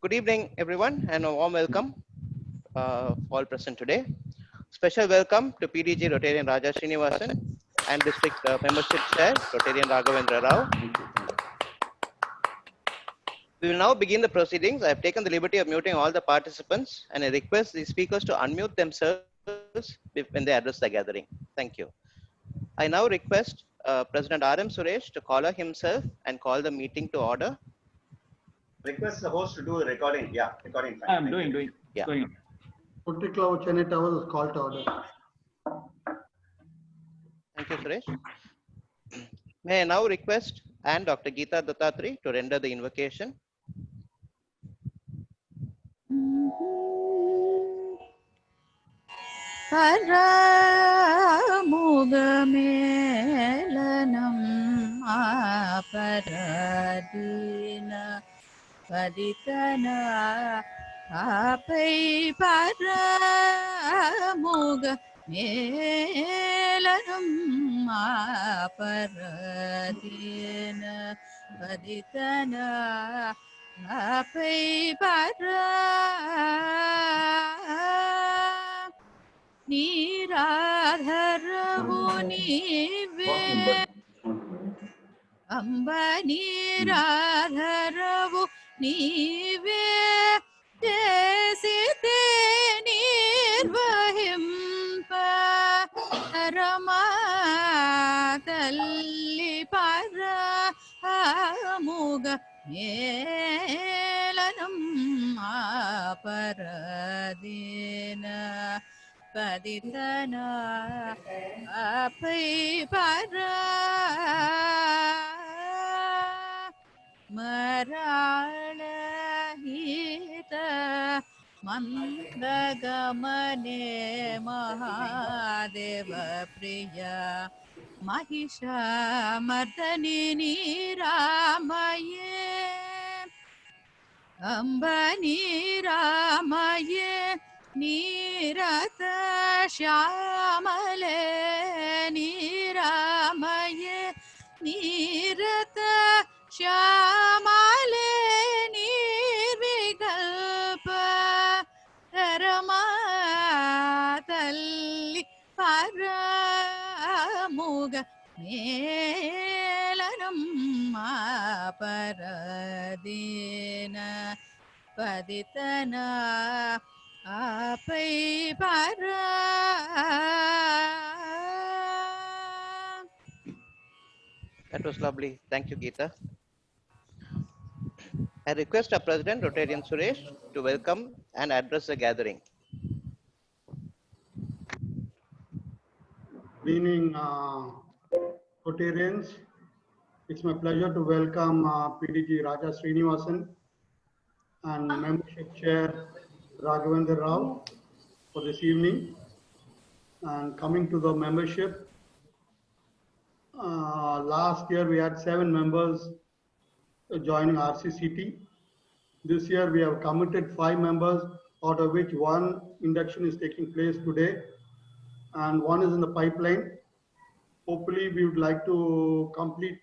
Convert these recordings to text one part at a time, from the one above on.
Good evening, everyone, and a warm welcome all present today. Special welcome to PDG Rotarian Raja Srinivasan and District Membership Chair Rotarian Raghavendra Rao. We will now begin the proceedings. I have taken the liberty of muting all the participants, and I request the speakers to unmute themselves when they address the gathering. Thank you. I now request President R.M. Suresh to call himself and call the meeting to order. Request the host to do the recording. Yeah, recording fine. I'm doing. Yeah. Rotary Club Chennai Towers is called to order. Thank you, Suresh. May I now request and Dr. Geeta Dattatri to render the invocation. Paramugamelanam aparadina paditana apai paramugamelanam aparadina paditana apai para Niradharavu nive Amba niradharavu nive Desite nirvahimpa Ramatalli para amuga Melanam aparadina Paditana apai para marala hita mandagamane mahadeva priya mahisha mardani niramaye amba niramaye Nirata Shyamale Niramaye Nirata Shyamale Nirvikalpa Ramatalli Paramuga Melanam Aparadina Paditana apai para That was lovely. Thank you, Geeta. I request our President, Rotarian Suresh, to welcome and address the gathering. Good evening, Rotarians. It's my pleasure to welcome PDG Raja Srinivasan and Membership Chair Raghavendra Rao for this evening. And coming to the membership, last year we had 7 members joining RCCT. This year we have committed 5 members, out of which 1 induction is taking place today and 1 is in the pipeline. Hopefully we would like to complete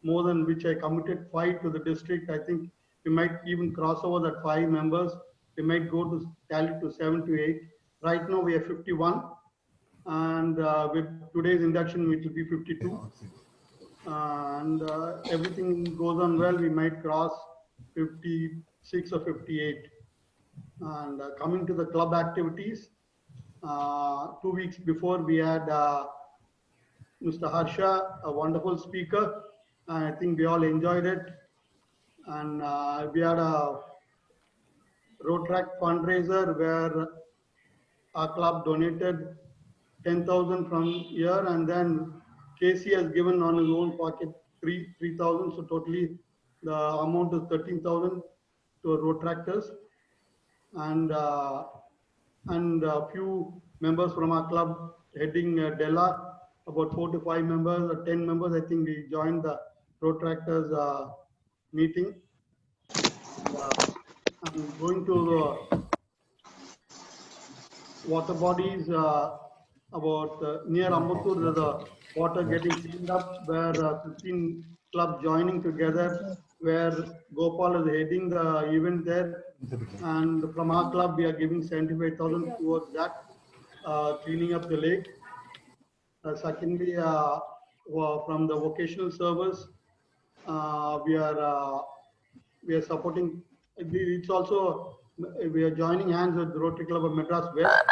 more than which I committed 5 to the district. I think we might even cross over that 5 members. We might go to tally to 7 to 8. Right now we are 51 and with today's induction it will be 52. And everything goes on well, we might cross 56 or 58. And coming to the club activities, 2 weeks before we had Mr. Harsha, a wonderful speaker. I think we all enjoyed it. And we had a road track fundraiser where our club donated 10,000 from here, and then KC has given on his own pocket 3,000. So totally the amount is 13,000 to road tractors. And a few members from our club heading Della, about 4 to 5 members or 10 members, I think we joined the road tractors meeting. I'm going to the water bodies about near Ambattur, the water getting cleaned up where 15 club joining together, where Gopal is heading the event there. And from our club, we are giving 75,000 towards that, cleaning up the lake. Secondly, from the vocational service, we are supporting. It's also we are joining hands with Rotary Club of Madras West.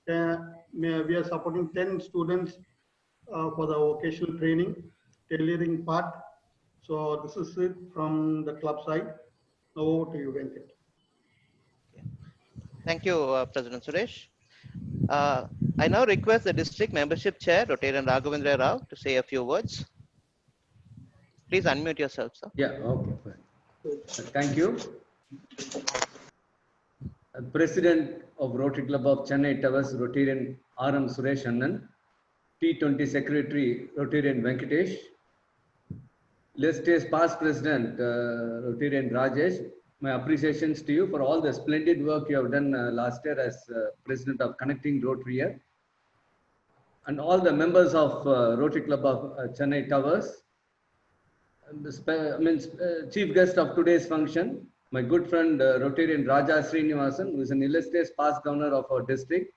We are supporting 10 students for the vocational training, tailoring part. So this is it from the club side. Now over to you, Venkat. Thank you, President Suresh. I now request the district membership chair, Rotarian Raghavendra Rao, to say a few words. Please unmute yourself, sir. Yeah, okay, fine. Thank you. President of Rotary Club of Chennai Towers, Rotarian R.M. Suresh Annan, T20 Secretary, Rotarian Venkatesh, list is past President, Rotarian Rajesh. My appreciations to you for all the splendid work you have done last year as President of Connecting Rotary Year, and all the members of Rotary Club of Chennai Towers. Chief guest of today's function, my good friend Rotarian Raja Srinivasan, who is an illustrious past governor of our district.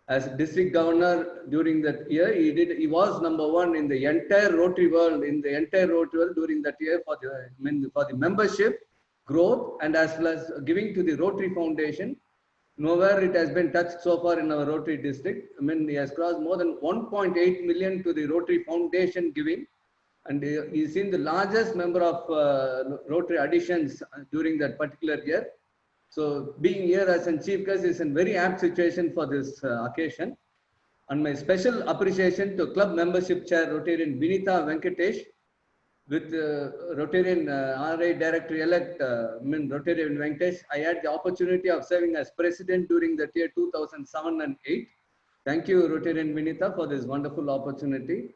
As district governor during that year, he was #1 in the entire Rotary world, during that year for the membership growth, and as well as giving to the Rotary Foundation. Nowhere it has been touched so far in our Rotary district. He has crossed more than 1.8 million to the Rotary Foundation giving. And he's seen the largest number of Rotary additions during that particular year. So being here as a chief guest is a very apt situation for this occasion. And my special appreciation to club membership chair Rotarian Vinitha Venkatesh, with Rotarian RA Director-elect Rotarian Venkatesh. I had the opportunity of serving as president during the year 2007 and 8. Thank you, Rotarian Vinitha, for this wonderful opportunity.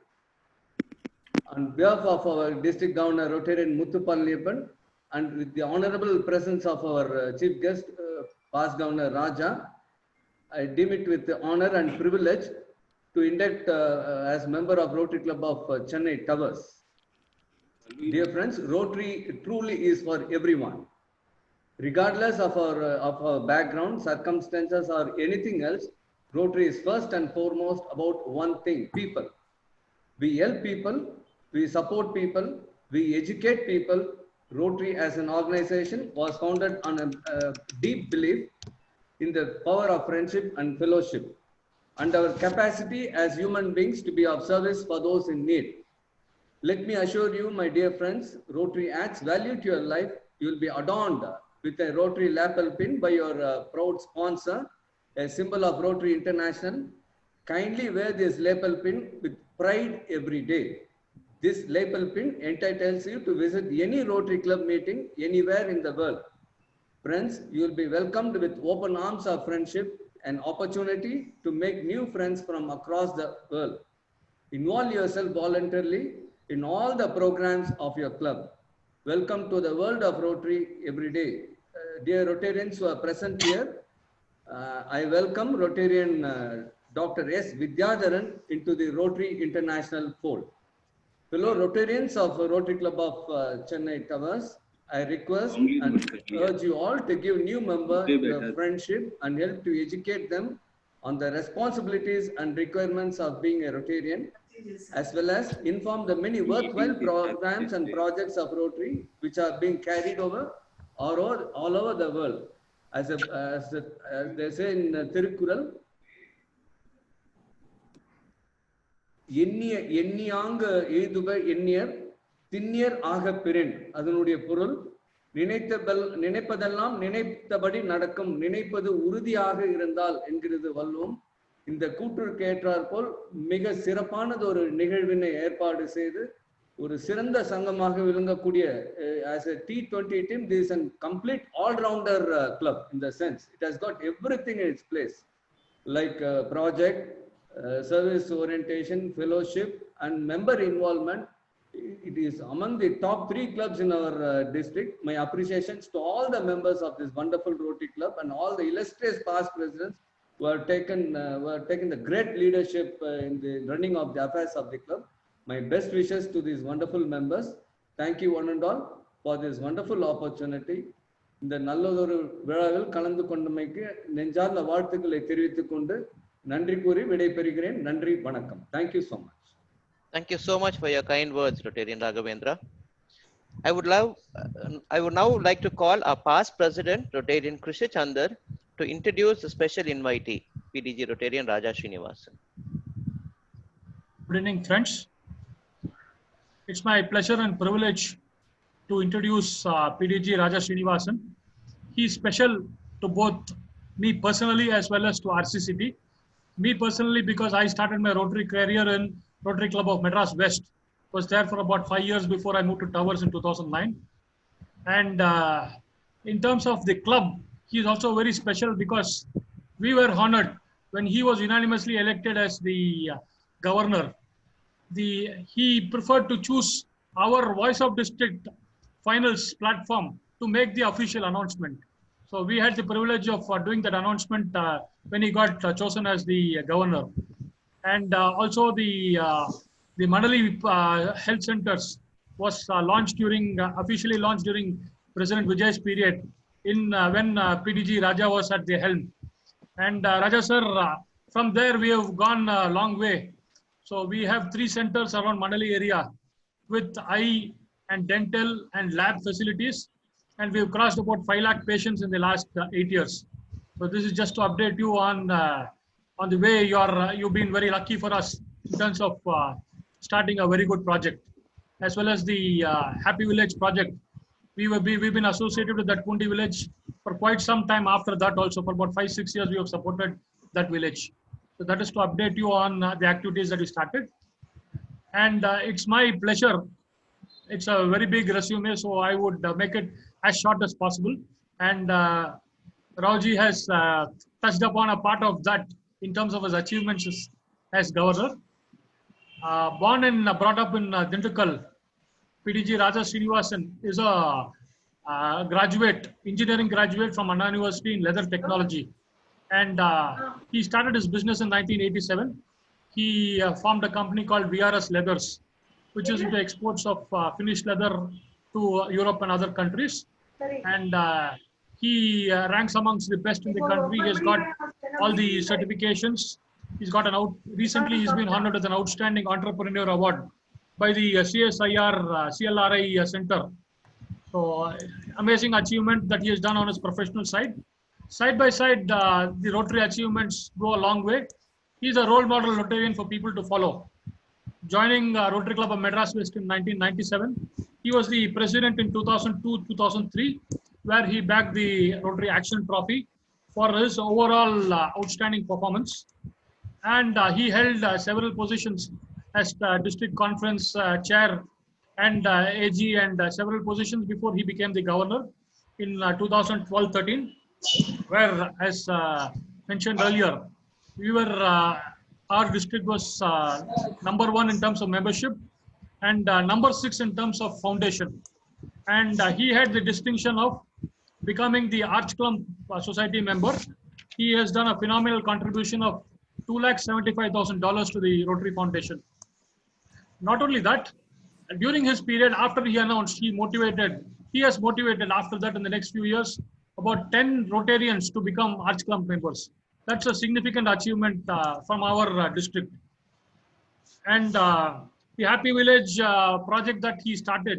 On behalf of our district governor, Rotarian Muthupalliappan, and with the honorable presence of our chief guest, past governor Raja, I deem it with the honor and privilege to induct as member of Rotary Club of Chennai Towers. Dear friends, Rotary truly is for everyone. Regardless of our background, circumstances, or anything else, Rotary is first and foremost about one thing: people. We help people, we support people, we educate people. Rotary as an organization was founded on a deep belief in the power of friendship and fellowship, and our capacity as human beings to be of service for those in need. Let me assure you, my dear friends, Rotary adds value to your life. You will be adorned with a Rotary lapel pin by your proud sponsor, a symbol of Rotary International. Kindly wear this lapel pin with pride every day. This lapel pin entitles you to visit any Rotary Club meeting anywhere in the world. Friends, you will be welcomed with open arms of friendship, an opportunity to make new friends from across the world. Involve yourself voluntarily in all the programs of your club. Welcome to the world of Rotary every day. Dear Rotarians who are present here, I welcome Rotarian Dr. S. Vidyadharan into the Rotary International fold. Fellow Rotarians of Rotary Club of Chennai Towers, I request and urge you all to give new members your friendship and help to educate them on the responsibilities and requirements of being a Rotarian, as well as inform the many worthwhile programs and projects of Rotary which are being carried over all over the world. As they say in Tirukkural, எண்ணியாங்க எழுதுக எண்ணியர் திண்ணியர் ஆக பிறன். அதனுடைய பொருள், நினைப்பதெல்லாம் நினைத்தபடி நடக்கும், நினைப்பது உறுதியாக இருந்தால் என்கிறது வள்ளுவம். இந்த கூற்றுக்கு ஏற்றாற்போல் மிக சிறப்பானது ஒரு நிகழ்வினை ஏற்பாடு செய்து ஒரு சிறந்த சங்கமாக விளங்கக்கூடிய as a T20 team, this is a complete all-rounder club in the sense it has got everything in its place, like project, service orientation, fellowship, and member involvement. It is among the top 3 clubs in our district. My appreciations to all the members of this wonderful Rotary Club and all the illustrious past presidents who have taken the great leadership in the running of the affairs of the club. My best wishes to these wonderful members. Thank you one and all for this wonderful opportunity. இந்த நல்லதொரு விழாவில் கலந்து கொண்டமைக்கு நெஞ்சார்ந்த வாழ்த்துக்களை தெரிவித்துக் கொண்டு நன்றி கூறி விடைபெறுகிறேன். நன்றி, வணக்கம். Thank you so much. Thank you so much for your kind words, Rotarian Raghavendra. I would now like to call our past president, Rotarian Krishna Chandar, to introduce the special invitee, PDG Rotarian Raja Srinivasan. Good evening, friends. It's my pleasure and privilege to introduce PDG Raja Srinivasan. He is special to both me personally as well as to RCCT. Me personally because I started my Rotary career in Rotary Club of Madras West. Was there for about 5 years before I moved to Towers in 2009. And in terms of the club, he is also very special because we were honored when he was unanimously elected as the governor. He preferred to choose our Voice of District finals platform to make the official announcement. So we had the privilege of doing that announcement when he got chosen as the governor. And also the Mandali Health Centers was officially launched during President Vijay's period when PDG Raja was at the helm. And Raja sir, from there we have gone a long way. So we have 3 centers around Mandali area with eye and dental and lab facilities. And we've crossed about 5 lakh patients in the last 8 years. So this is just to update you on the way you've been very lucky for us in terms of starting a very good project. As well as the Happy Village project. We've been associated with that Pundi village for quite some time after that also. For about 5-6 years, we have supported that village. So that is to update you on the activities that we started. And it's my pleasure. It's a very big resume, so I would make it as short as possible. And Rauji has touched upon a part of that in terms of his achievements as governor. Born and brought up in Dindigul, PDG Raja Srinivasan is a engineering graduate from Anna University in leather technology. And he started his business in 1987. He formed a company called VRS Leathers, which is into exports of finished leather to Europe and other countries. And he ranks amongst the best in the country. He has got all the certifications. He's got recently he's been honored with an Outstanding Entrepreneur Award by the CSIR CLRI Center. So amazing achievement that he has done on his professional side. Side by side, the Rotary achievements go a long way. He's a role model Rotarian for people to follow. Joining Rotary Club of Madras West in 1997, he was the president in 2002-2003, where he bagged the Rotary Action Trophy for his overall outstanding performance. And he held several positions as district conference chair and AG and several positions before he became the governor in 2012-13, where, as mentioned earlier, our district was number 1 in terms of membership and number 6 in terms of foundation. And he had the distinction of becoming the Arch Club Society member. He has done a phenomenal contribution of $275,000 to the Rotary Foundation. Not only that, during his period after he announced, he has motivated after that in the next few years about 10 Rotarians to become Arch Club members. That's a significant achievement from our district. And the Happy Village project that he started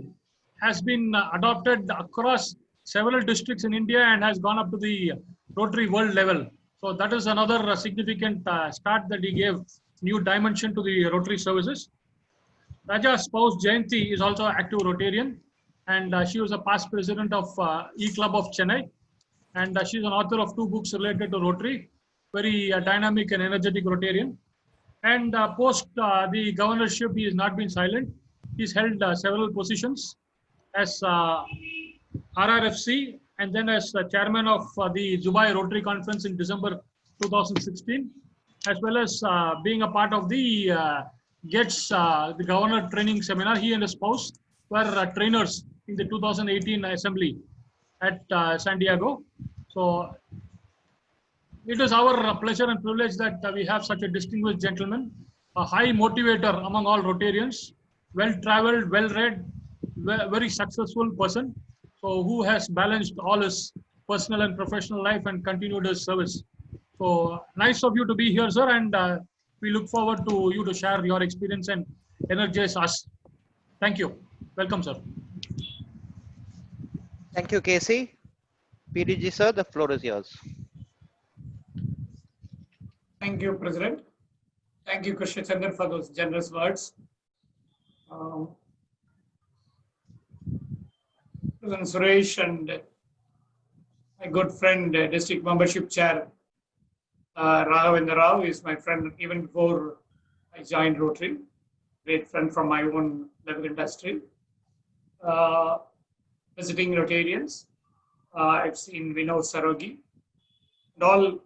has been adopted across several districts in India and has gone up to the Rotary world level. So that is another significant start that he gave new dimension to the Rotary services. Raja's spouse Jayanti is also an active Rotarian, and she was a past president of E-Club of Chennai, and she's an author of 2 books related to Rotary, very dynamic and energetic Rotarian. And post the governorship, he has not been silent. He's held several positions as RRFC and then as chairman of the Dubai Rotary Conference in December 2016, as well as being a part of the the governor training seminar. He and his spouse were trainers in the 2018 assembly at San Diego. So it is our pleasure and privilege that we have such a distinguished gentleman, a high motivator among all Rotarians, well-traveled, well-read, very successful person. So who has balanced all his personal and professional life and continued his service. So nice of you to be here, sir, and we look forward to you to share your experience and energize us. Thank you. Welcome, sir. Thank you, Casey. PDG, sir, the floor is yours. Thank you, President. Thank you, Krishna Chandran, for those generous words. President Suresh and my good friend, District Membership Chair, Raghavendra Rao, is my friend even before I joined Rotary. Great friend from my own leather industry. Visiting Rotarians, I've seen Vinod Sarogi, and all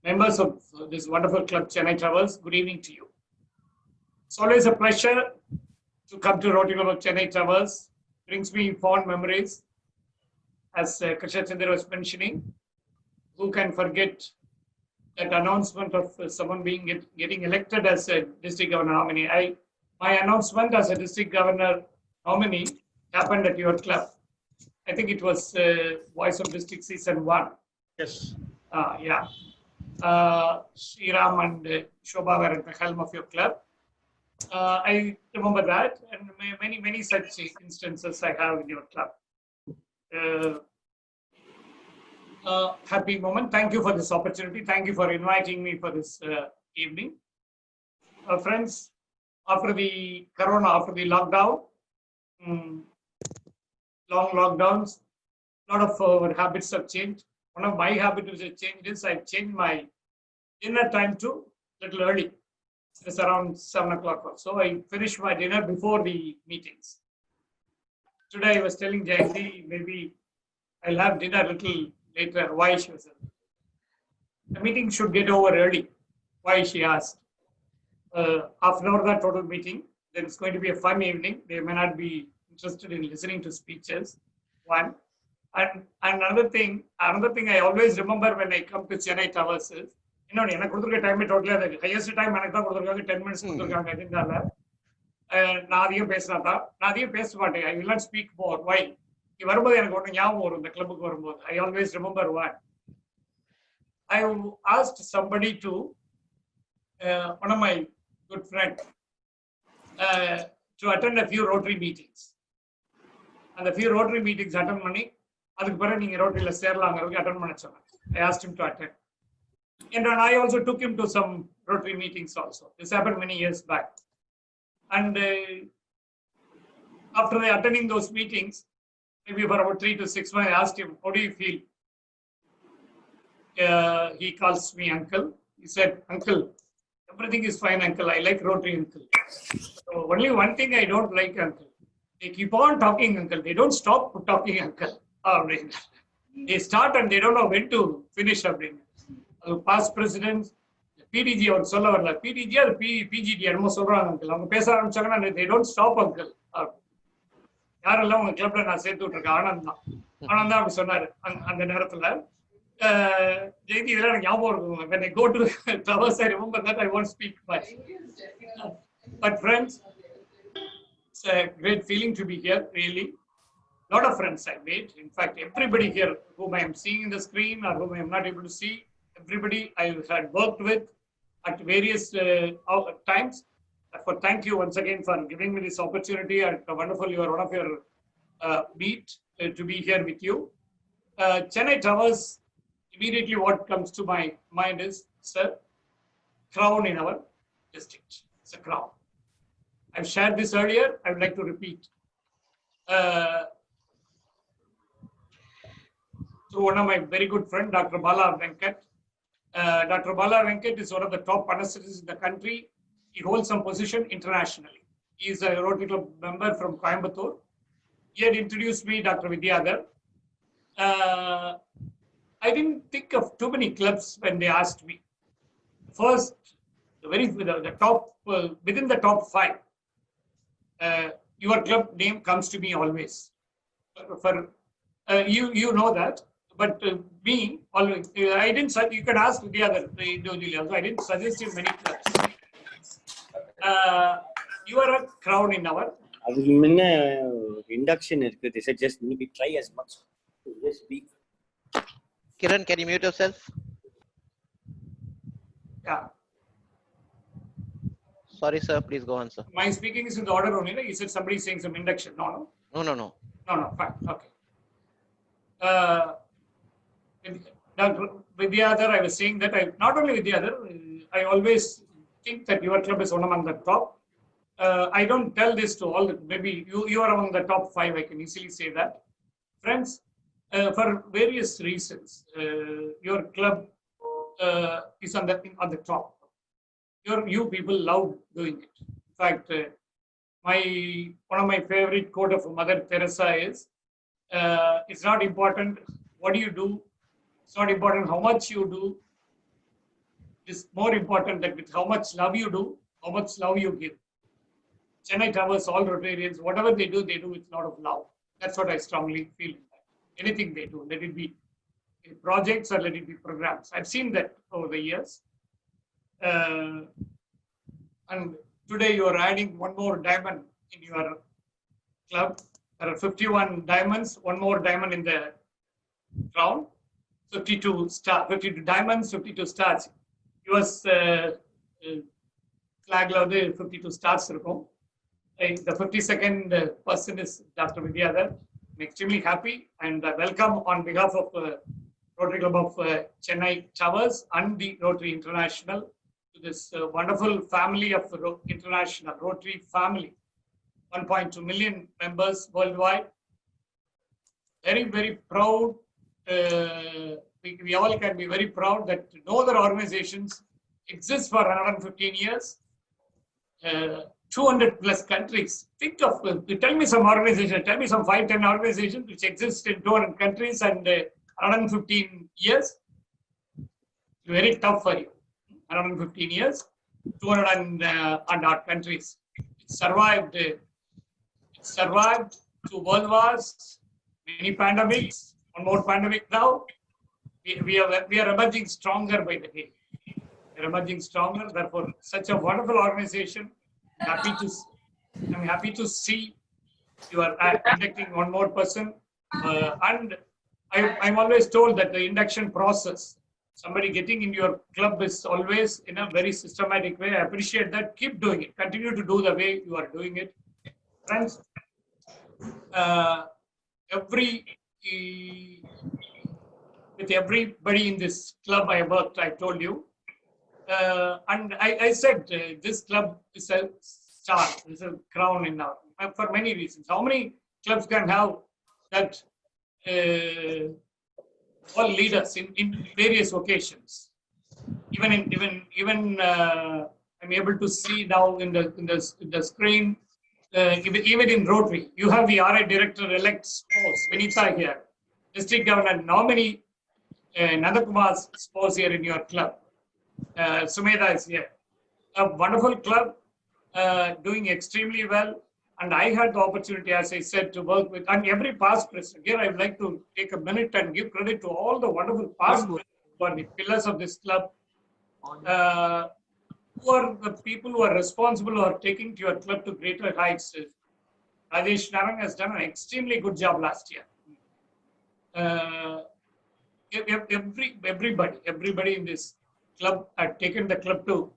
members of this wonderful club, Chennai Towers. Good evening to you. It's always a pleasure to come to Rotary Club of Chennai Towers. Brings me fond memories. As Krishna Chandra was mentioning, who can forget that announcement of someone getting elected as a district governor nominee? My announcement as a district governor nominee happened at your club. I think it was Voice of District Season 1. Yes. Yeah. Sriram and Shobha were at the helm of your club. I remember that, and many such instances I have in your club. Happy moment. Thank you for this opportunity. Thank you for inviting me for this evening. Friends, after the corona, after the lockdown, long lockdowns, a lot of our habits have changed. One of my habits which have changed is I've changed my dinner time to a little early. It's around 7 o'clock or so. I finish my dinner before the meetings. Today I was telling Jayanti, maybe I'll have dinner a little later. Why? She was the meeting should get over early. Why? She asked. Half an hour that total meeting. Then it's going to be a fun evening. They may not be interested in listening to speeches. One. And another thing I always remember when I come to Chennai Towers is, எனக்கு கொடுத்துருக்க time டோட்டலாக highest time எனக்கு தான் கொடுத்துருக்காங்க 10 minutes கொடுத்துருக்காங்க அதனால நான் அதிகம் பேசினா தான் நான் அதிகம் பேச மாட்டேன். I will not speak more. Why? வரும்போது எனக்கு ஒன்று ஞாபகம் வரும் இந்த கிளப்புக்கு வரும்போது. I always remember one. I asked somebody to one of my good friend to attend a few Rotary meetings. அந்த ஃபியூ ரோட்டரி மீட்டிங்ஸ் அட்டன் பண்ணி அதுக்கு பிறகு நீங்கள் ரோட்டரியில் சேரலாங்கிறதுக்கு அட்டன் பண்ண சொன்னேன். I asked him to attend. And I also took him to some Rotary meetings also. This happened many years back. And after attending those meetings, maybe for about 3 to 6 months, I asked him, how do you feel? He calls me uncle. He said, uncle, everything is fine, uncle. I like Rotary, uncle. So only one thing I don't like, uncle. They keep on talking, uncle. They don't stop talking, uncle. They start and they don't know when to finish. Past presidents, PDG அவர் சொல்ல வரல. PDG அது PGD என்னமோ சொல்றாங்க uncle. அவங்க பேச ஆரம்பிச்சாங்கன்னா they don't stop uncle. யாரெல்லாம் உங்க கிளப்ல நான் சேர்த்து விட்டுருக்கேன் ஆனந்த் தான். ஆனந்த் தான் அப்படி சொன்னாரு அந்த நேரத்துல. ஜெயந்தி இதெல்லாம் எனக்கு ஞாபகம் இருக்கும். When I go to Towers, I remember that I won't speak much. But friends, it's a great feeling to be here, really. A lot of friends I made. In fact, everybody here whom I am seeing in the screen or whom I am not able to see, everybody I had worked with at various times. Therefore, thank you once again for giving me this opportunity. And wonderful, you are one of your meet to be here with you. Chennai Towers, immediately what comes to my mind is, sir, crown in our district. It's a crown. I've shared this earlier. I would like to repeat. Through one of my very good friend, Dr. Bala Venkat. Dr. Bala Venkat is one of the top anesthetists in the country. He holds some position internationally. He is a Rotary Club member from Coimbatore. He had introduced me, Dr. Vidyadhar. I didn't think of too many clubs when they asked me. First, the top, within the top 5, your club name comes to me always. You know that. But me, always, I didn't. You can ask the other individually also. I didn't suggest you many clubs. You are a crown in our அதுக்கு முன்ன induction இருக்கு. They said just maybe try as much to just speak. Kiran, can you mute yourself? Yeah. Sorry, sir. Please go on, sir. My speaking is in the order only. You said somebody saying some induction. No, no. No. No, fine. Okay. Dr. Vidyadhar, I was saying that not only Vidyadhar, I always think that your club is one among the top. I don't tell this to all, maybe you are among the top 5, I can easily say that. Friends, for various reasons, your club is on the top. You people love doing it. In fact, one of my favorite quote of Mother Teresa is, it's not important what do you do, it's not important how much you do, it's more important that with how much love you do, how much love you give. Chennai Towers, all Rotarians, whatever they do with a lot of love. That's what I strongly feel in that. Anything they do, let it be projects or let it be programs. I've seen that over the years. And today you are adding one more diamond in your club. There are 51 diamonds, one more diamond in the crown. 52 diamonds, 52 stars. US flag la 52 stars irukum. The 52nd person is Dr. Vidyadhar. I'm extremely happy and welcome on behalf of Rotary Club of Chennai Towers and the Rotary International to this wonderful family of the International Rotary family. 1.2 million members worldwide. Very, very proud. We all can be very proud that no other organizations exist for 115 years. 200 plus countries. Think of, tell me some organization, tell me some 5-10 organizations which exist in 200 countries and 115 years. Very tough for you. 115 years, 200 and odd countries. It survived 2 world wars, many pandemics, one more pandemic now. We are emerging stronger by the day. We are emerging stronger. Therefore, such a wonderful organization. I'm happy to see you are inducting one more person. And I'm always told that the induction process, somebody getting in your club is always in a very systematic way. I appreciate that. Keep doing it. Continue to do the way you are doing it. Friends, with everybody in this club I worked, I told you. And I said this club is a star, is a crown in our, for many reasons. How many clubs can have that all leaders in various occasions? Even I'm able to see now in the screen. Even in Rotary, you have the RI Director-elect spouse, Vinita here, District Governor nominee, Nandakumar's spouse here in your club. Sumedha is here. A wonderful club, doing extremely well. And I had the opportunity, as I said, to work with, and every past president. Here, I would like to take a minute and give credit to all the wonderful past presidents who are the pillars of this club. Who are the people who are responsible or taking to your club to greater heights? Rajesh Narang has done an extremely good job last year. Everybody in this club had taken the club to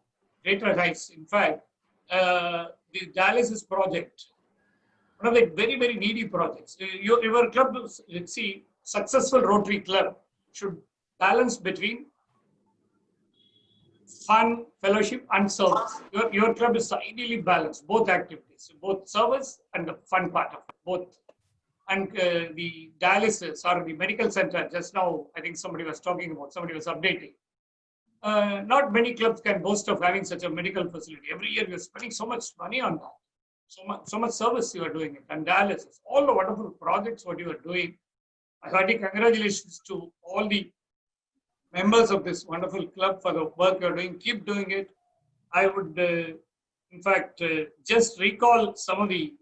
greater heights. In fact, the dialysis project, one of the very, very needy projects. Your club, let's see, successful Rotary club should balance between fun, fellowship, and service. Your club is ideally balanced, both activities, both service and the fun part of it, both. And the dialysis or the medical center, just now, I think somebody was talking about, somebody was updating. Not many clubs can boast of having such a medical facility. Every year you're spending so much money on that. So much service you are doing it, and dialysis, all the wonderful projects what you are doing. I hearty congratulations to all the members of this wonderful club for the work you're doing. Keep doing it. I would, in fact, just recall some of the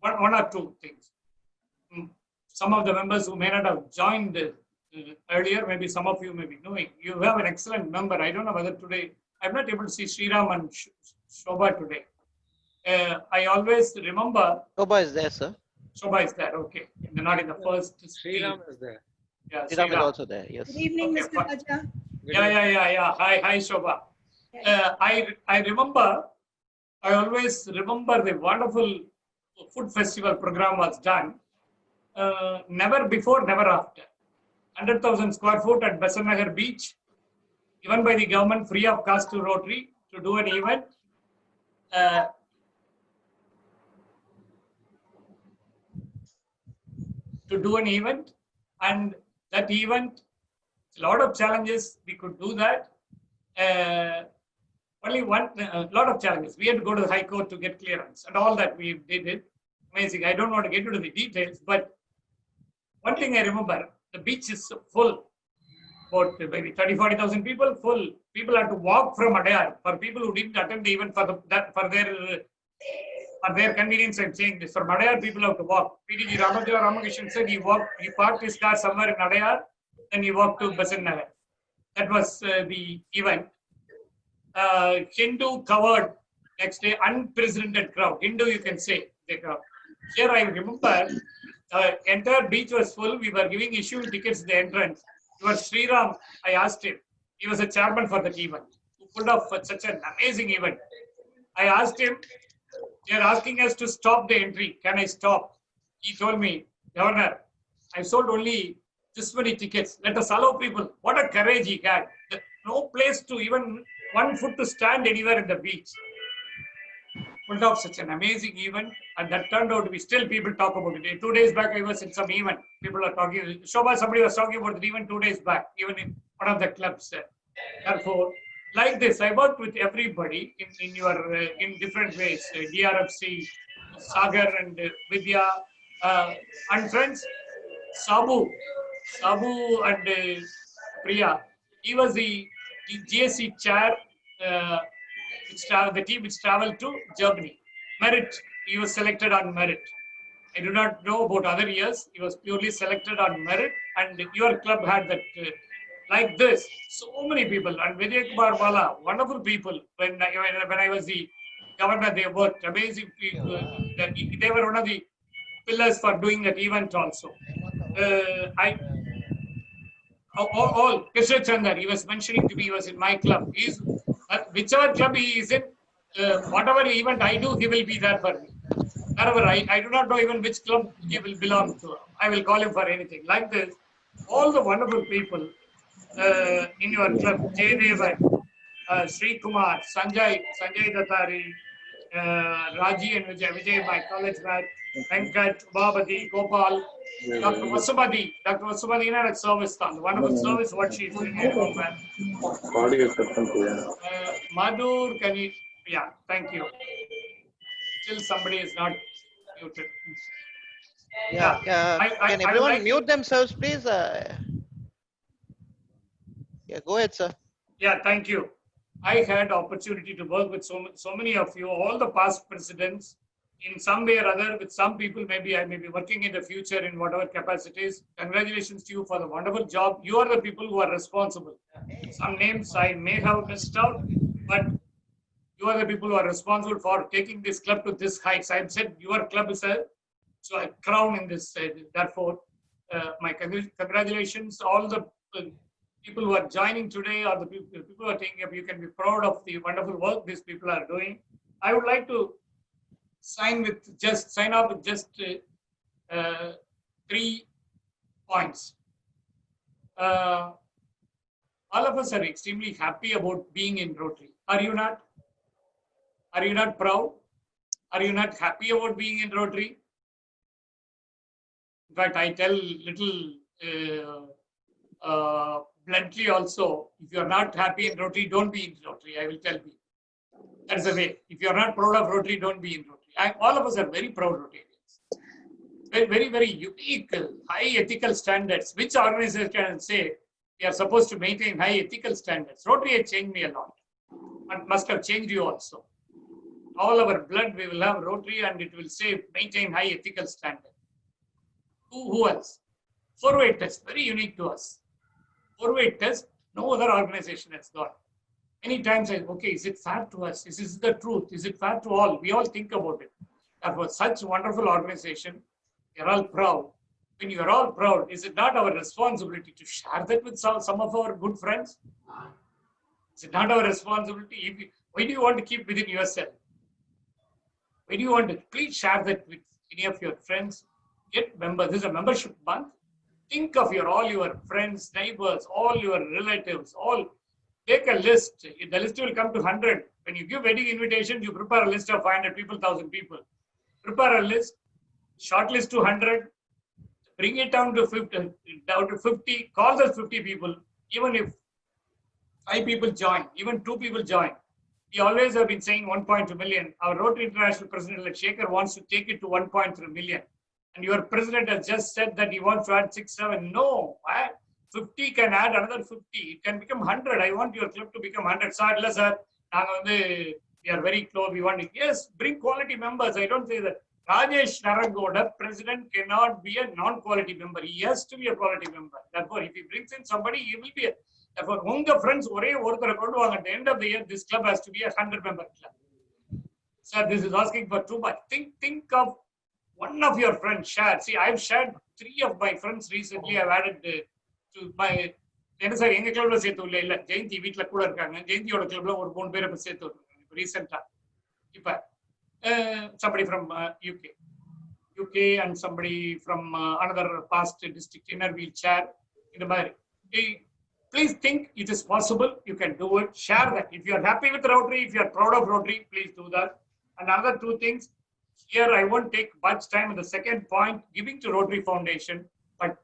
one or two things. Some of the members who may not have joined earlier, maybe some of you may be knowing. You have an excellent member. I don't know whether today, I'm not able to see Sriram and Shobha today. I always remember. Shobha is there, sir. Shobha is there, okay. Not in the first. Sriram is there. Yeah, Sriram is also there, yes. Good evening, Okay, Mr. fine. Raja. Yeah. Hi, Shobha. I remember, I always remember the wonderful food festival program was done. Never before, never after. 100,000 square foot at Besant Nagar beach, given by the government free of cost to Rotary to do an event. And that event, a lot of challenges, we could do that. Only one, a lot of challenges. We had to go to the High Court to get clearance and all that we did it. Amazing. I don't want to get into the details, but one thing I remember, the beach is full. About maybe 30,000-40,000 people full. People had to walk from Adayar. For people who didn't attend the event for their convenience, I'm saying this. For Adayar, people have to walk. PDG Ramakrishnan said he parked his car somewhere in Adayar, then he walked to Besant Nagar. That was the event. Hindu covered next day, unprecedented crowd. Hindu, you can say, the crowd. Here I remember, entire beach was full. We were issuing tickets at the entrance. Your Sriram, I asked him. He was a chairman for that event. Who pulled off such an amazing event. I asked him, they are asking us to stop the entry. Can I stop? He told me, Governor, I sold only this many tickets. Let us allow people. What a courage he had. No place to even 1 foot to stand anywhere in the beach. Pulled off such an amazing event, and that turned out to be still people talk about it. 2 days back, I was in some event. People are talking. Shobha, somebody was talking about it even 2 days back, even in one of the clubs. Therefore, like this, I worked with everybody in different ways. DRFC, Sagar and Vidya, and friends. Sabu and Priya. He was the GSC chair. The team which traveled to Germany. Merit, he was selected on merit. I do not know about other years. He was purely selected on merit, and your club had that. Like this, so many people, and Vijay Kumar Bala, wonderful people. When I was the governor, they worked amazing people. They were one of the pillars for doing that event also. All Krishna Chandar, he was mentioning to me, he was in my club. He's whichever club he is in, whatever event I do, he will be there for me. Wherever I do not know even which club he will belong to. I will call him for anything. Like this, all the wonderful people in your club, Jay Devan, Sri Kumar, Sanjay Dattari, Raji and Vijay, my college mate, Venkat, Babadi, Gopal, Dr. Vasubadi. Dr. Vasubadi in a service, wonderful service, what she is doing at home. Madhur, can you? Yeah, thank you. Still somebody is not muted. Yeah, can everyone mute themselves, please? Yeah, go ahead, sir. Yeah, thank you. I had opportunity to work with so many of you, all the past presidents, in some way or other, with some people. Maybe I may be working in the future in whatever capacities. Congratulations to you for the wonderful job. You are the people who are responsible. Some names I may have missed out, but you are the people who are responsible for taking this club to this heights. I have said your club is a crown in this. Therefore, my congratulations. All the people who are joining today, or the people who are taking up, you can be proud of the wonderful work these people are doing. I would like to sign off with just 3 points. All of us are extremely happy about being in Rotary. Are you not? Are you not proud? Are you not happy about being in Rotary? In fact, I tell little bluntly also, if you are not happy in Rotary, don't be in Rotary. I will tell you. That's the way. If you are not proud of Rotary, don't be in Rotary. All of us are very proud Rotarians. Very, very unique, high ethical standards. Which organization can say we are supposed to maintain high ethical standards? Rotary has changed me a lot, and must have changed you also. All our blood, we will have Rotary, and it will say maintain high ethical standards. Who else? 4-way test, very unique to us. 4-way test, no other organization has got. Many times I, okay, is it fair to us? Is this the truth? Is it fair to all? We all think about it. Therefore, such wonderful organization, we are all proud. When you are all proud, is it not our responsibility to share that with some of our good friends? Is it not our responsibility? Why do you want to keep within yourself? Why do you want to? Please share that with any of your friends. Get members. This is a membership month. Think of all your friends, neighbors, all your relatives, all. Take a list. The list will come to 100. When you give wedding invitations, you prepare a list of 500 people, 1,000 people. Prepare a list, shortlist to 100, bring it down to 50, call those 50 people. Even if 5 people join, even 2 people join. We always have been saying 1.2 million. Our Rotary International President, like Shekhar, wants to take it to 1.3 million. And your president has just said that he wants to add 6, 7. No, 50 can add another 50. It can become 100. I want your club to become 100. Sir, we are very close. We want it. Yes, bring quality members. I don't say that. Rajesh Naragoda, president, cannot be a non-quality member. He has to be a quality member. Therefore, if he brings in somebody, he will be a. Therefore, among the friends, at the end of the year, this club has to be a 100-member club. Sir, this is asking for too much. Think of one of your friends. Share. See, I've shared 3 of my friends recently. I've added to my. என்ன sir எங்க கிளப்ல சேர்த்து இல்ல ஜெயந்தி வீட்டுல கூட இருக்காங்க ஜெயந்தியோட கிளப்ல ஒரு 3 பேரை சேர்த்து ரீசெண்டா இப்ப somebody from UK and somebody from another past district inner wheelchair இந்த மாதிரி please think it is possible, you can do it, share that. If you are happy with Rotary, if you are proud of Rotary, please do that. And another 2 things here, I won't take much time in the second point, giving to Rotary Foundation, but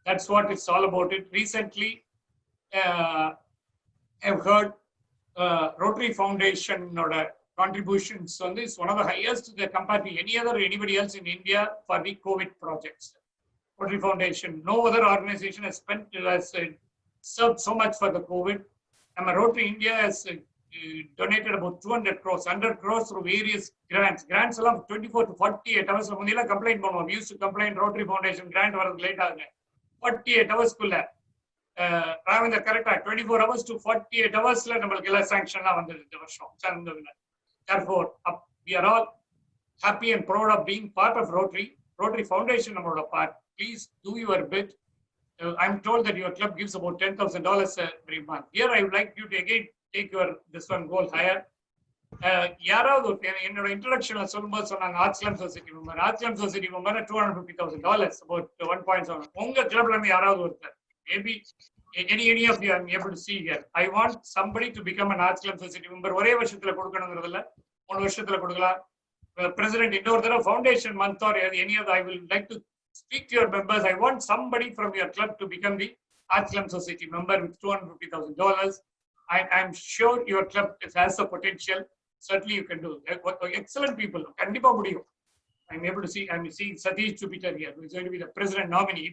that's what it's all about. It recently I've heard Rotary Foundation contributions on this, one of the highest compared to anybody else in India for the COVID projects. Rotary Foundation, no other organization has served so much for the COVID. And Rotary India has donated about 200 crores, 100 crores through various grants. Grants along 24 to 48 hours. Complaint we used to complain Rotary Foundation grant was late. 48 hours. Correct 24 hours to 48 hours sanction. Therefore, we are all happy and proud of being part of Rotary. Rotary Foundation part. Please do your bit. I'm told that your club gives about $10,000 every month. Here, I would like you to again take this one goal higher. என்னோட இன்ட்ரோடக்ஷன்ல சொல்லும்போது சொன்னாங்க ஆர்ட்ஸ்லாம் society member $250,000 about 1.7. உங்க கிளப்ல இருந்து யாராவது ஒருத்தர் maybe any of you I'm able to see here. I want somebody to become an Arts Club Society member. ஒரே வருஷத்துல கொடுக்கணும்ங்கிறது இல்ல 3 வருஷத்துல கொடுக்கலாம். President இன்னொரு தடவை foundation month or any other, I will like to speak to your members. I want somebody from your club to become the Arts Club Society member with $250,000. I'm sure your club has the potential. Certainly you can do. Excellent people. Kandipa mudiyum. I'm able to see. I'm seeing Satish Jupiter here, who is going to be the president nominee.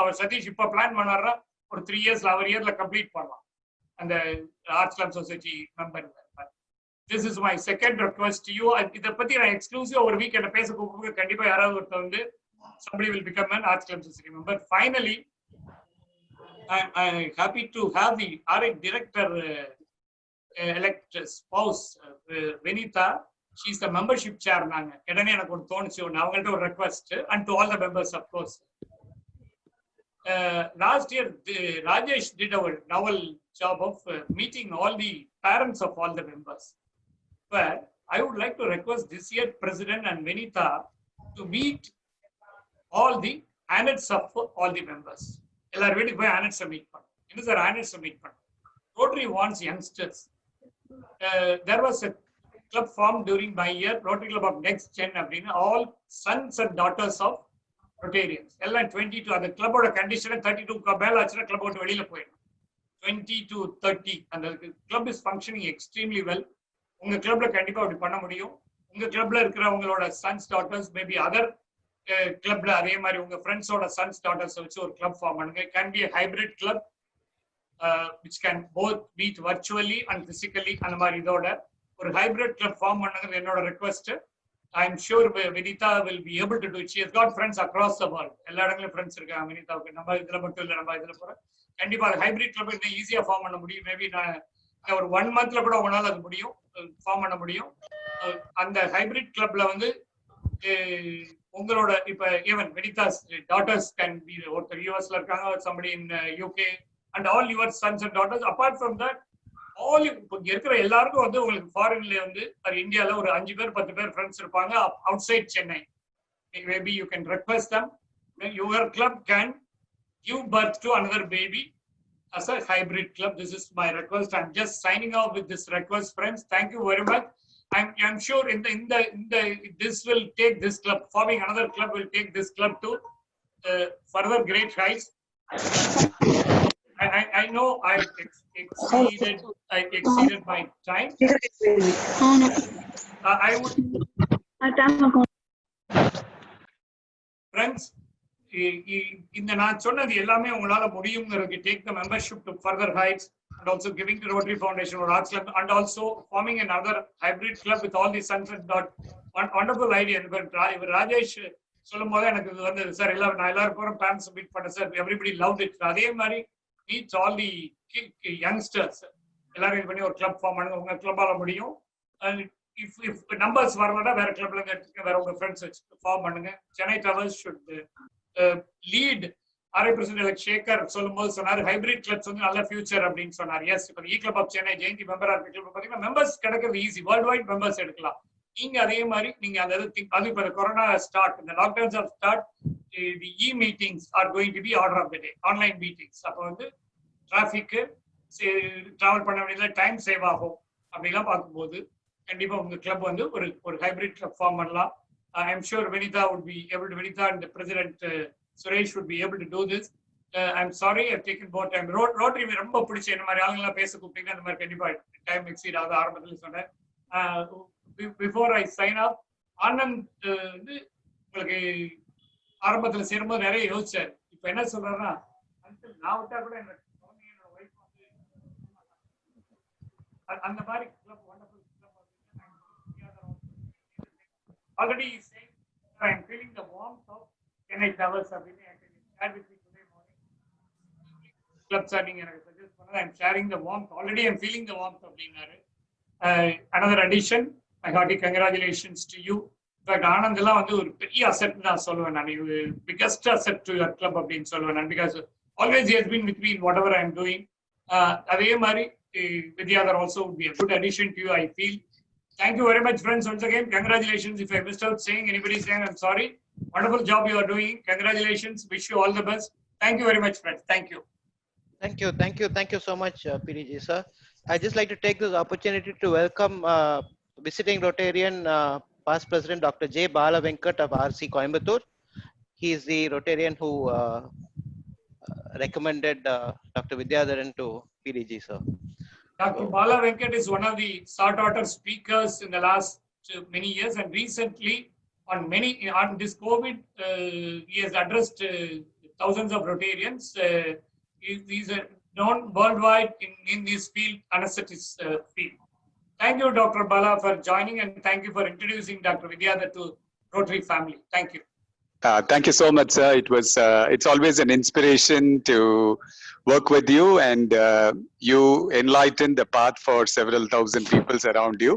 Our Satish plan manara for 3 years, our year la complete panna. And the Arts Club Society member. This is my second request to you. Idha patti na exclusive over weekend pesa kupuga kandipa yaravadhu ortha vandu somebody will become an Arts Club Society member. Finally, I'm happy to have the RI director elect spouse Venita. She's the membership chair. Request and to all the members, of course. Last year, Rajesh did our novel job of meeting all the parents of all the members. But I would like to request this year President and Venita to meet all the annets of all the members. Rotary wants youngsters. There was a club formed during my year, Rotary Club of Next Gen, all sons and daughters of Rotarians. 22, the club condition 32 club 20 to 30, and the club is functioning extremely well. Unga club la kandipa apdi panna mudiyum. Unga club la irukra ungaloda sons daughters, maybe other club la adhe mari unga friends oda sons daughters vechi or club form பண்ணுங்க. It can be a hybrid club which can both meet virtually and physically. அந்த மாதிரி இதோட ஒரு hybrid club form பண்ணுங்க என்னோட request. I'm sure Vinita will be able to do it. She has got friends across the world. எல்லா இடங்களிலும் friends இருக்காங்க வினிதாவுக்கு. நம்ம இதுல மட்டும் இல்ல, நம்ம இதுல போற கண்டிப்பா hybrid club ஈஸியா ஃபார்ம் பண்ண முடியும். மேபி நான் ஒரு 1 monthல கூட உங்களால அது முடியும், ஃபார்ம் பண்ண முடியும். அந்த ஹைபிரிட் கிளப்ல வந்து உங்களோட இப்ப ஈவன் வெனிதாஸ் டாட்டர்ஸ் கேன் பி, ஒருத்தர் யூஎஸ்ல இருக்காங்க, somebody in UK and all your sons and daughters. Apart from that, all இப்போ இருக்கிற எல்லாருக்கும் வந்து உங்களுக்கு ஃபாரின்ல வந்து இந்தியால ஒரு 5 பேர் 10 பேர் ஃப்ரெண்ட்ஸ் இருப்பாங்க outside Chennai. Maybe you can request them. Your club can give birth to another baby as a hybrid club. This is my request. I'm just signing off with this request, friends. Thank you very much. I'm sure in the this will take this club, forming another club will take this club to further great heights. I know I exceeded my time. I would, friends, இந்த நான் சொன்னது எல்லாமே உங்களால முடியுங்கிறதுக்கு take the membership to further heights and also giving to Rotary Foundation or Arts Club and also forming another hybrid club with all the sons and daughters. Wonderful idea. இவர் ராஜேஷ் சொல்லும் போது எனக்கு இது வந்து சார் நான் எல்லாரும் போறோம் பிளான் சப்மிட் பண்ண சார், everybody loved it. அதே மாதிரி meet all the youngsters, எல்லாரும் இது பண்ணி ஒரு கிளப் ஃபார்ம் பண்ணுங்க, உங்க கிளப்பால முடியும். if numbers வரலனா வேற கிளப்ல எடுத்துக்க, வேற உங்க ஃப்ரெண்ட்ஸ் வச்சு ஃபார்ம் பண்ணுங்க. Chennai towers should lead. RI President Shekhar சொல்லும்போது சொன்னார் ஹைபிரிட் கிளப்ஸ் வந்து நல்ல ஃபியூச்சர் அப்படின்னு சொன்னார். எஸ், இப்போ இ கிளப் ஆஃப் சென்னை ஜெயந்தி மெம்பரா இருக்க கிளப் பார்த்தீங்கன்னா மெம்பர்ஸ் கிடைக்கிறது ஈஸி, வேர்ல்டு வைட் மெம்பர்ஸ் எடுக்கலாம். நீங்க அதே மாதிரி நீங்க அந்த அது இப்போ கொரோனா ஸ்டார்ட், இந்த lockdowns of start, the e meetings are going to be order of the day, online meetings. அப்போ வந்து டிராஃபிக்கு டிராவல் பண்ண வேண்டியதுல டைம் சேவ் ஆகும். அப்படிலாம் பார்க்கும்போது கண்டிப்பா உங்க கிளப் வந்து ஒரு ஹைபிரிட் கிளப் ஃபார்ம் பண்ணலாம். I am sure Vinitha would be able to, Vinitha and the President Suresh would be able to do this. I'm sorry I've taken more time. Rotary ரொம்ப பிடிச்ச இந்த மாதிரி ஆளுங்கெல்லாம் பேச கூப்பிட்டீங்கன்னா அந்த மாதிரி கண்டிப்பா டைம் எக்ஸீட் ஆகுது. ஆரம்பத்தில் சொன்னேன். Before I sign off, Anand வந்து உங்களுக்கு ஆரம்பத்தில் சேரும்போது நிறைய யோசிச்சார். இப்போ என்ன சொல்றாருன்னா, நான் விட்டா கூட என்னோட ஒய்ஃப் வந்து அந்த மாதிரி club wonderful already saying I am feeling the warmth of Chennai Towers. I can share with you today morning. Club starting and I suggest I am sharing the warmth. Already I am feeling the warmth of Dinare. Another addition. My hearty congratulations to you. In fact, Anand illa vandu or big asset na solven, and biggest asset to your club of being solven, and because always he has been with me in whatever I am doing. Adhe mari Vidyadhar also would be a good addition to you, I feel. Thank you very much, friends. Once again, congratulations. If I missed out saying anybody's name, I'm sorry. Wonderful job you are doing. Congratulations. Wish you all the best. Thank you very much, friends. Thank you. Thank you so much, PDG sir. I just like to take this opportunity to welcome visiting Rotarian past President Dr. J. Bala Venkat of RC Coimbatore. He is the Rotarian who recommended Dr. Vidyadharan to PDG sir. Dr. Bala Venkat is one of the sought-after speakers in the last many years, and recently on this COVID, he has addressed thousands of Rotarians. He's known worldwide in this field, anesthetics field. Thank you, Dr. Bala, for joining, and thank you for introducing Dr. Vidyadhar to Rotary family. Thank you. Thank you so much, sir. It's always an inspiration to work with you, and you enlighten the path for several thousand people around you.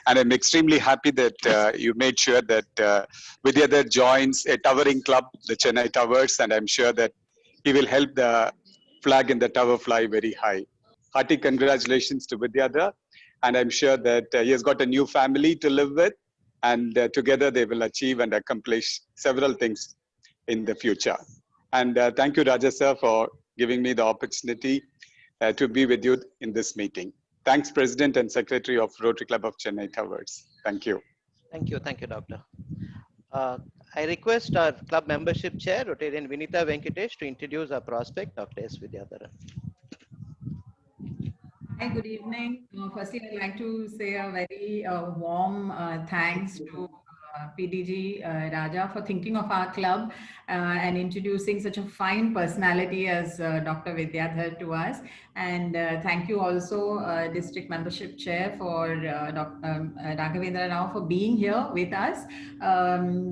And I'm extremely happy that you made sure that Vidyadhar joins a towering club, the Chennai Towers, and I'm sure that he will help the flag in the tower fly very high. Hearty congratulations to Vidyadhar, and I'm sure that he has got a new family to live with, and together they will achieve and accomplish several things in the future. And thank you, Raja sir, for giving me the opportunity to be with you in this meeting. Thanks, President and Secretary of Rotary Club of Chennai Towers. Thank you. Thank you, Doctor. I request our club membership chair, Rotarian Vinitha Venkatesh, to introduce our prospect, Dr. S. Vidyadharan. Hi, good evening. Firstly, I'd like to say a very warm thanks to PDG Raja for thinking of our club and introducing such a fine personality as Dr. Vidyadhar to us. And thank you also, District Membership Chair, for Dr. Raghavendra Rao for being here with us.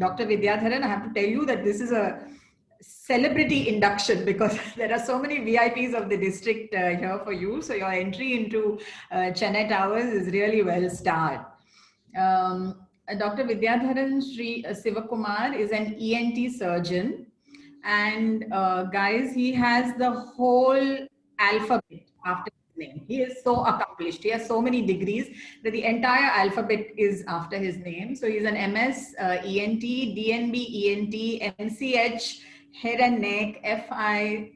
Dr. Vidyadharan, I have to tell you that this is a celebrity induction, because there are so many VIPs of the district here for you. So your entry into Chennai Towers is really well starred. Dr. Vidyadharan Sri Sivakumar is an ENT surgeon. And guys, he has the whole alphabet after his name. He is so accomplished. He has so many degrees that the entire alphabet is after his name. So he's an MS ENT, DNB ENT, MCH, head and neck, FICRS,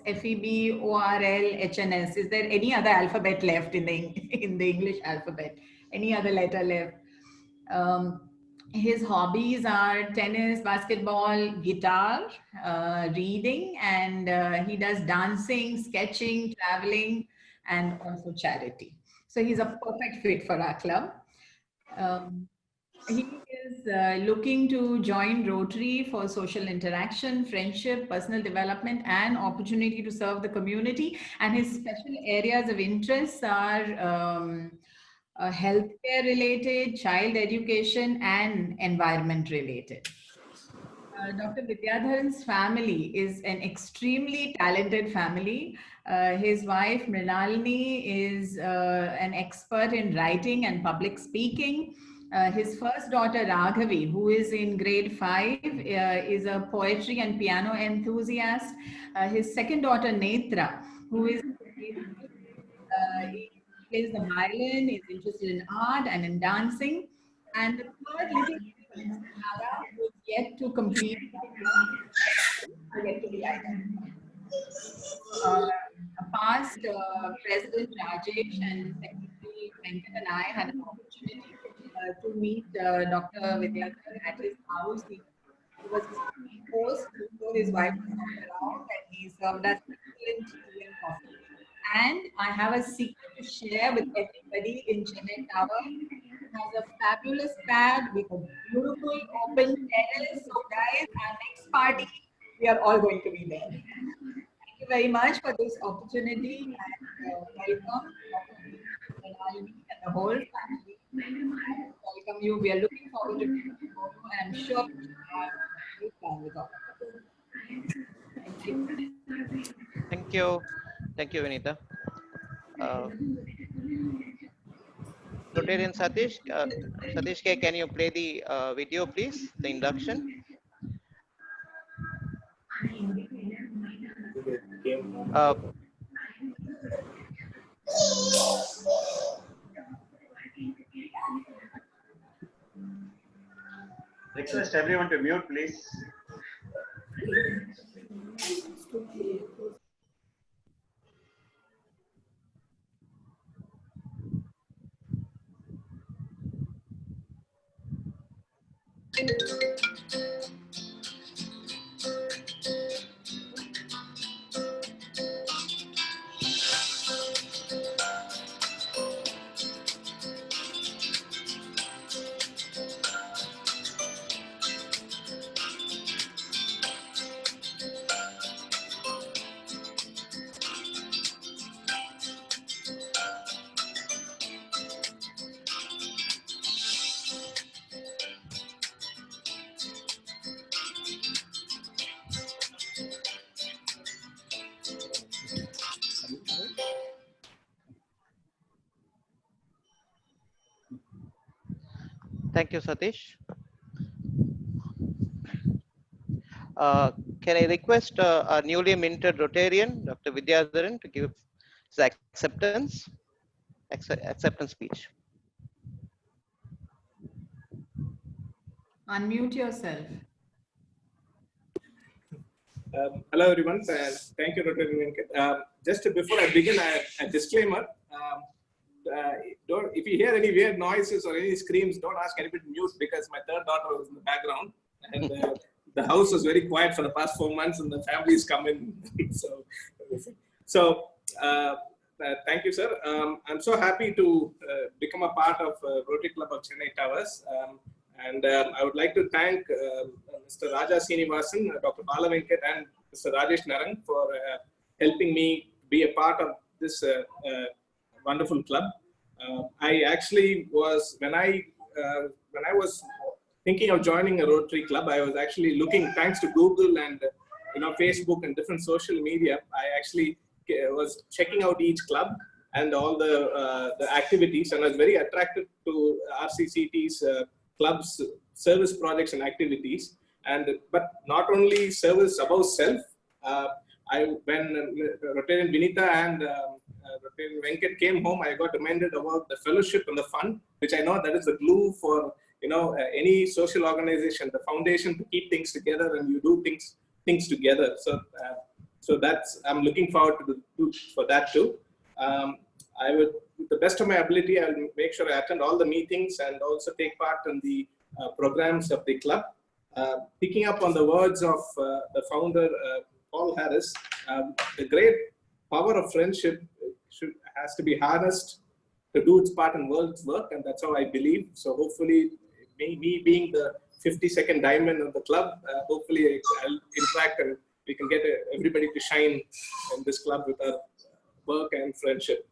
FEB, ORL, HNS. Is there any other alphabet left in the English alphabet? Any other letter left? His hobbies are tennis, basketball, guitar, reading, and he does dancing, sketching, traveling, and also charity. So he's a perfect fit for our club. He is looking to join Rotary for social interaction, friendship, personal development, and opportunity to serve the community. And his special areas of interest are healthcare related, child education, and environment related. Dr. Vidyadharan's family is an extremely talented family. His wife Mrinalini is an expert in writing and public speaking. His first daughter Raghavi, who is in grade 5, is a poetry and piano enthusiast. His second daughter Netra, who is plays the violin, is interested in art and in dancing. And the third little Nara, who is yet to complete past President Rajesh and Secretary Venkat and I had an opportunity to meet Dr. Vidyadharan at his house. He was host before his wife was around, and he served us excellent tea and coffee. And I have a secret to share with everybody in Chennai Tower. It has a fabulous pad with a beautiful open terrace. So guys, our next party, we are all going to be there. Thank you very much for this opportunity, and welcome and the whole family. Welcome you. We are looking forward to meeting you, and I'm sure we will have a good time with all of us. Thank you. Thank you. Thank you, Vinita. Rotarian Satish, Satish K, can you play the video, please? The induction. Request everyone to mute, please. Thank you, Satish. Can I request our newly minted Rotarian, Dr. Vidyadharan, to give his acceptance speech? Unmute yourself. Hello, everyone. Thank you, Dr. Venkat. Just before I begin, a disclaimer. If you hear any weird noises or any screams, don't ask anybody to mute, because my third daughter was in the background, and the house was very quiet for the past 4 months, and the family's come in. so thank you, sir. I'm so happy to become a part of Rotary Club of Chennai Towers. And I would like to thank Mr. Raja Srinivasan, Dr. Bala Venkat, and Mr. Rajesh Narang for helping me be a part of this wonderful club. I actually was, when I was thinking of joining a Rotary Club. I was actually looking, thanks to Google and Facebook and different social media, I actually was checking out each club and all the activities, and I was very attracted to RCCT's clubs, service projects and activities. But not only service above self, when Rotarian Vinita and Rotarian Venkat came home, I got reminded about the fellowship and the fund, which I know that is the glue for any social organization, the foundation to keep things together, and you do things together. So that's, I'm looking forward to for that too. I would, with the best of my ability, I'll make sure I attend all the meetings and also take part in the programs of the club. Picking up on the words of the founder, Paul Harris, the great power of friendship has to be harnessed to do its part in world's work, and that's how I believe. So hopefully, me being the 52nd diamond of the club, hopefully I'll interact and we can get everybody to shine in this club with our work and friendship.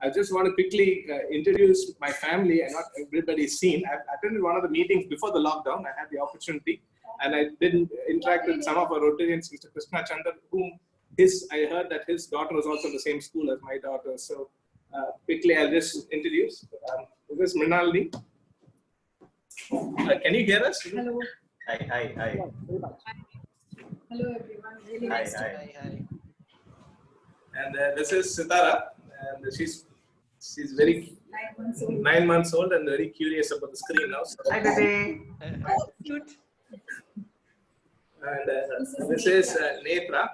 I just want to quickly introduce my family, and not everybody's seen. I attended one of the meetings before the lockdown. I had the opportunity, and I did interact with some of our Rotarians, Mr. Krishna Chandra, whom I heard that his daughter was also in the same school as my daughter. So quickly, I'll just introduce. This is Mrinalini. Can you hear us? Hello. Hi. Hello everyone. Really Hi, nice to hi. And this is Sitara, and she's very 9 months old and very curious about the screen now. So. Hi, baby. Oh, cute. And this is Netra.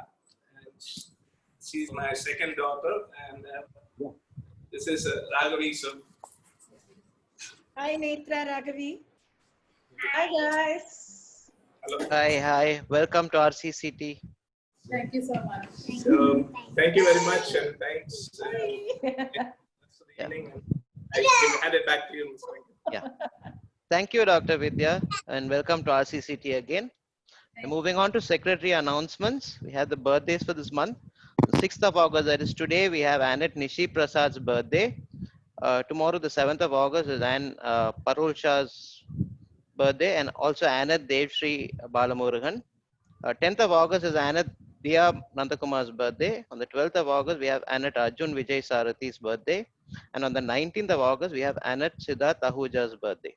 She's my second daughter, and this is Raghavi. So, hi, Netra, Raghavi. Hi, guys. hello. Hi. Welcome to RCCT. Thank you so much. So, thank you very much, and thanks. I can hand it back to you, Mr. Venkat. Yeah. Thank you, Dr. Vidya, and welcome to RCCT again. Moving on to secretary announcements, we have the birthdays for this month. The 6th of August, that is today, we have Annette Nishi Prasad's birthday. Tomorrow, the 7th of August, is Anne Parul Shah's birthday, and also Annette Devshri Balamurugan. 10th of August is Annette Diya Nandakumar's birthday. On the 12th of August, we have Annette Arjun Vijay Sarathi's birthday. And on the 19th of August, we have Annette Siddharth Ahuja's birthday.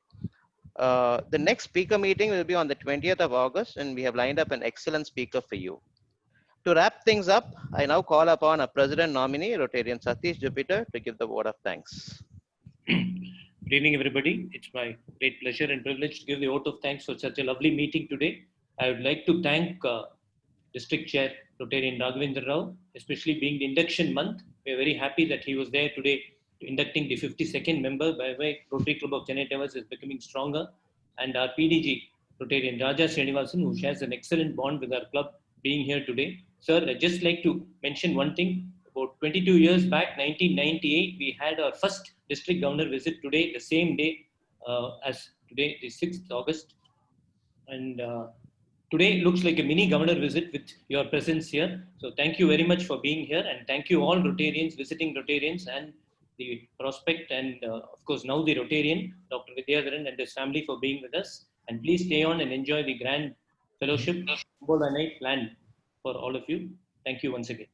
The next speaker meeting will be on the 20th of August, and we have lined up an excellent speaker for you. To wrap things up, I now call upon our president nominee, Rotarian Satish Jupiter, to give the word of thanks. Good evening, everybody. It's my great pleasure and privilege to give the vote of thanks for such a lovely meeting today. I would like to thank District Chair Rotarian Raghavendra Rao, especially being the induction month. We are very happy that he was there today inducting the 52nd member, by way Rotary Club of Chennai Towers is becoming stronger. And our PDG, Rotarian Raja Srinivasan, who shares an excellent bond with our club, being here today. Sir, I'd just like to mention one thing. About 22 years back, 1998, we had our first district governor visit today, the same day as today, the 6th August. And today looks like a mini governor visit with your presence here. So thank you very much for being here, and thank you all Rotarians, visiting Rotarians, and the prospect, and of course now the Rotarian, Dr. Vidyadharan and his family, for being with us. And please stay on and enjoy the grand fellowship night planned for all of you. Thank you once again.